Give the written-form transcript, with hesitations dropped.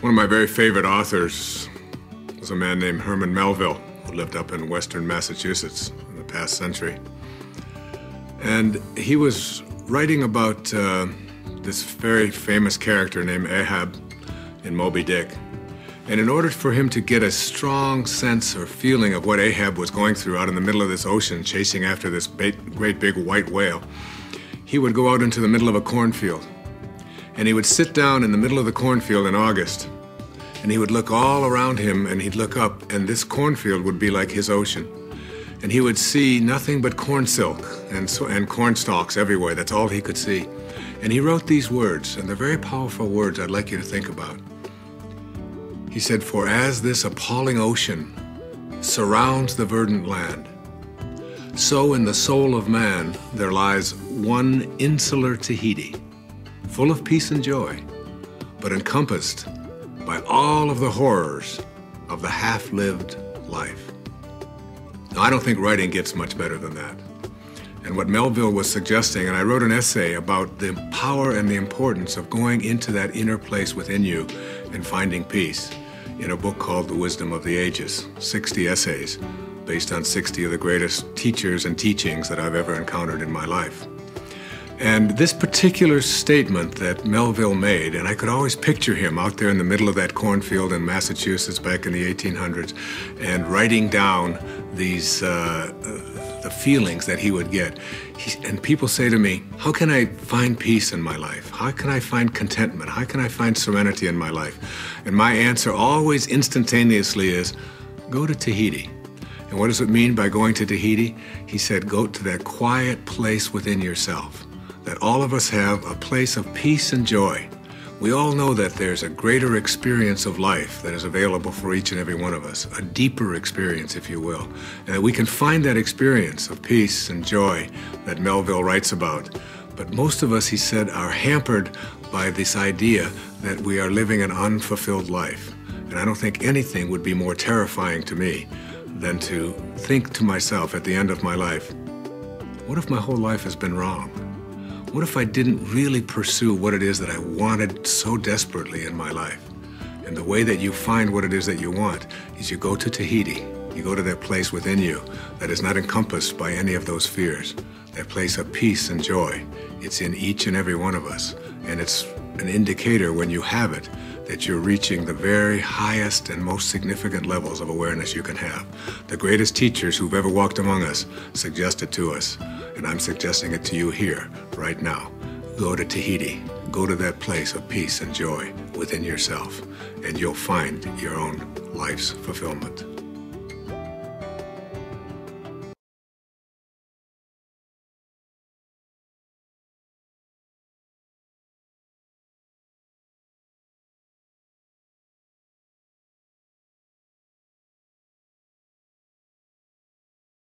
One of my very favorite authors was a man named Herman Melville, who lived up in western Massachusetts in the past century. And he was writing about this very famous character named Ahab in Moby Dick. And in order for him to get a strong sense or feeling of what Ahab was going through out in the middle of this ocean, chasing after this great big white whale, he would go out into the middle of a cornfield. And he would sit down in the middle of the cornfield in August, and he would look all around him, and he'd look up, and this cornfield would be like his ocean. And he would see nothing but corn silk and corn stalks everywhere. That's all he could see. And he wrote these words, and they're very powerful words I'd like you to think about. He said, "For as this appalling ocean surrounds the verdant land, so in the soul of man there lies one insular Tahiti, full of peace and joy, but encompassed by all of the horrors of the half-lived life." Now, I don't think writing gets much better than that. And what Melville was suggesting, and I wrote an essay about the power and the importance of going into that inner place within you and finding peace in a book called The Wisdom of the Ages, 60 essays based on 60 of the greatest teachers and teachings that I've ever encountered in my life. And this particular statement that Melville made, and I could always picture him out there in the middle of that cornfield in Massachusetts back in the 1800s and writing down these the feelings that he would get. And people say to me, how can I find peace in my life? How can I find contentment? How can I find serenity in my life? And my answer always instantaneously is, go to Tahiti. And what does it mean by going to Tahiti? He said, go to that quiet place within yourself, that all of us have a place of peace and joy. We all know that there's a greater experience of life that is available for each and every one of us, a deeper experience, if you will, and that we can find that experience of peace and joy that Melville writes about. But most of us, he said, are hampered by this idea that we are living an unfulfilled life. And I don't think anything would be more terrifying to me than to think to myself at the end of my life, what if my whole life has been wrong? What if I didn't really pursue what it is that I wanted so desperately in my life? And the way that you find what it is that you want is you go to Tahiti. You go to that place within you that is not encompassed by any of those fears, that place of peace and joy. It's in each and every one of us. And it's an indicator when you have it that you're reaching the very highest and most significant levels of awareness you can have. The greatest teachers who've ever walked among us suggest it to us. And I'm suggesting it to you here, right now. Go to Tahiti. Go to that place of peace and joy within yourself, and you'll find your own life's fulfillment.